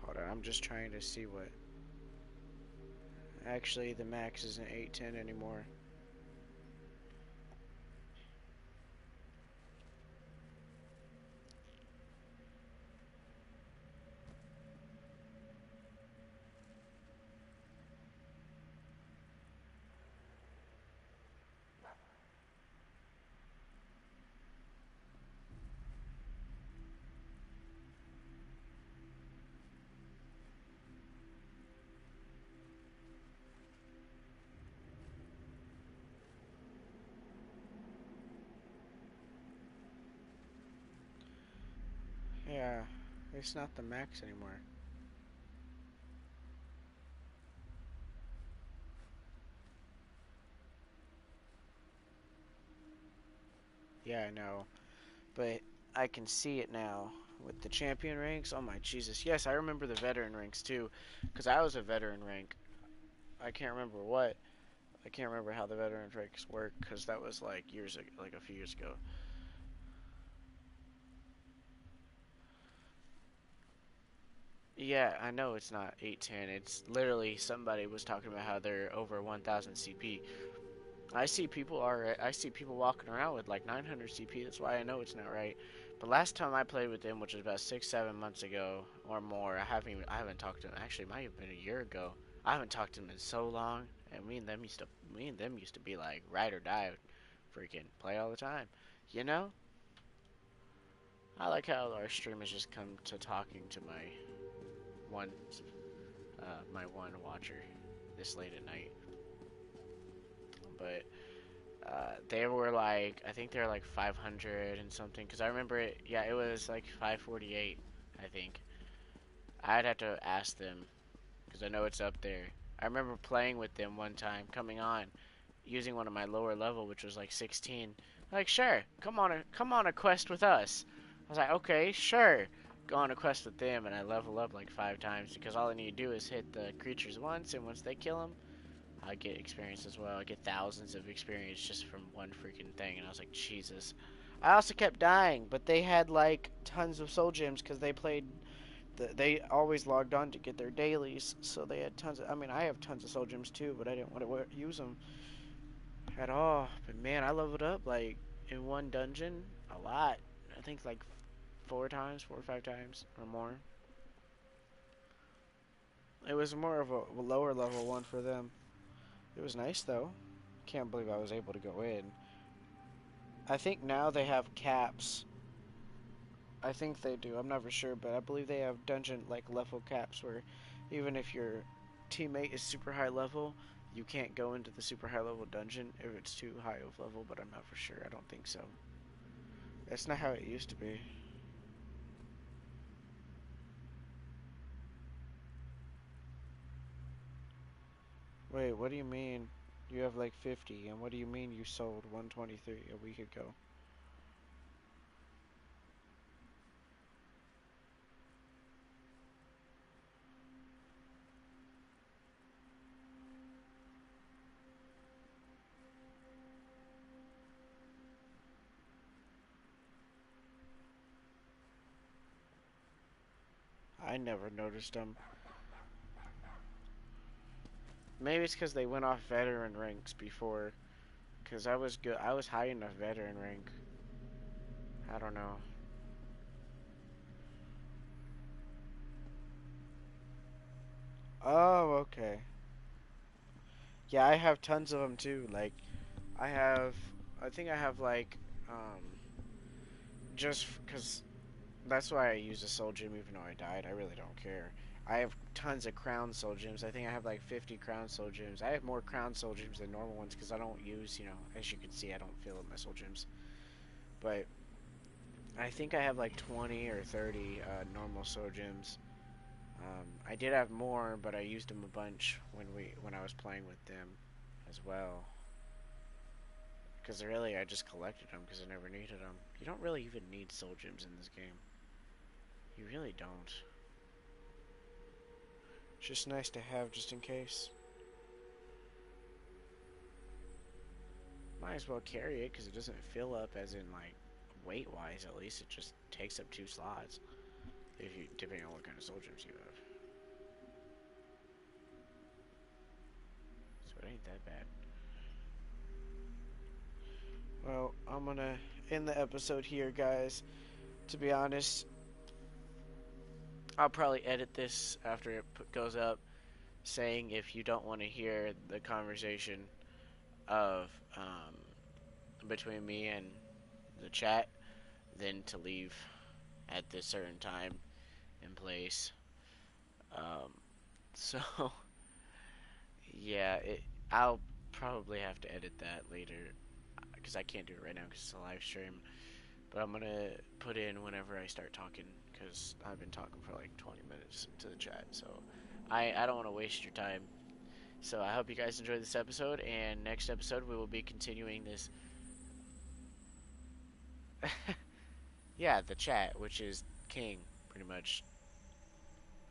Hold on, I'm just trying to see what. Actually, the max isn't 810 anymore. Yeah, it's not the max anymore. Yeah, I know. But I can see it now with the champion ranks. Oh my Jesus. Yes, I remember the veteran ranks too, because I was a veteran rank. I can't remember what. I can't remember how the veteran ranks work because that was like years ago, like a few years ago. Yeah, I know it's not 810. It's literally somebody was talking about how they're over 1000 CP. I see people walking around with like 900 CP. That's why I know it's not right. But last time I played with them, which was about 6, 7 months ago or more, I haven't talked to them. Actually, it might have been a year ago. I haven't talked to them in so long, and me and them used to be like ride or die, freaking play all the time. You know, I like how our streamers just come to talking to one, my one watcher this late at night. But they were like, I think they were like 500 and something. Because I remember it, yeah, it was like 548, I think. I'd have to ask them, because I know it's up there. I remember playing with them one time, coming on, using one of my lower level, which was like 16. Like, sure, come on a quest with us. I was like, okay, sure. Go on a quest with them, and I level up like 5 times, because all I need to do is hit the creatures once, and once they kill them, I get experience as well. I get thousands of experience just from one freaking thing, and I was like, Jesus. I also kept dying, but they had like tons of soul gems because they played. They always logged on to get their dailies, so they had tons of. I mean, I have tons of soul gems too, but I didn't want to use them at all. But man, I leveled up like in one dungeon a lot. I think like 4 times, 4 or 5 times or more. It was more of a lower level one for them. It was nice though. Can't believe I was able to go in. I think now they have caps. I think they do. I'm never sure, but I believe they have dungeon like level caps where even if your teammate is super high level, you can't go into the super high level dungeon if it's too high of level, but I'm not for sure. I don't think so. That's not how it used to be. Wait, what do you mean you have like 50? And what do you mean you sold 123 a week ago? I never noticed them. Maybe it's because they went off veteran ranks before. Because I was good. I was high enough veteran rank. I don't know. Oh, okay. Yeah, I have tons of them too. Like, I think I have like, just because that's why I use a soul gem even though I died. I really don't care. I have tons of crown soul gems. I think I have like 50 crown soul gems. I have more crown soul gems than normal ones because I don't use, as you can see, I don't fill up my soul gems. But I think I have like 20 or 30 normal soul gems. I did have more, but I used them a bunch when I was playing with them as well. Because really, I just collected them because I never needed them. You don't really even need soul gems in this game. You really don't. It's just nice to have just in case. Might as well carry it because it doesn't fill up as in like weight-wise at least. It just takes up 2 slots. Depending on what kind of soul gems you have. So it ain't that bad. Well, I'm gonna end the episode here, guys. To be honest, I'll probably edit this after it goes up, saying if you don't want to hear the conversation of between me and the chat, then to leave at this certain time and place. So yeah, I'll probably have to edit that later because I can't do it right now because it's a live stream. But I'm gonna put in whenever I start talking because I've been talking for like 20 minutes to the chat. So I don't want to waste your time. So I hope you guys enjoyed this episode, and next episode we will be continuing this. Yeah, the chat, which is king, pretty much.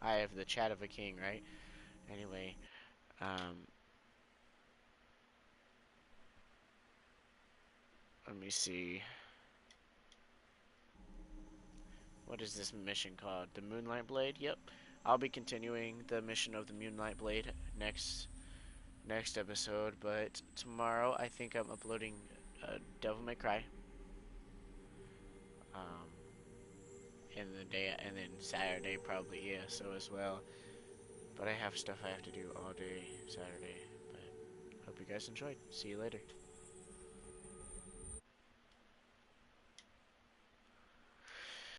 I have the chat of a king, right? Anyway, let me see. What is this mission called? The Moonlight Blade? Yep. I'll be continuing the mission of the Moonlight Blade next episode, but tomorrow I think I'm uploading Devil May Cry. And then Saturday probably ESO as well. But I have stuff I have to do all day Saturday. But hope you guys enjoyed. See you later.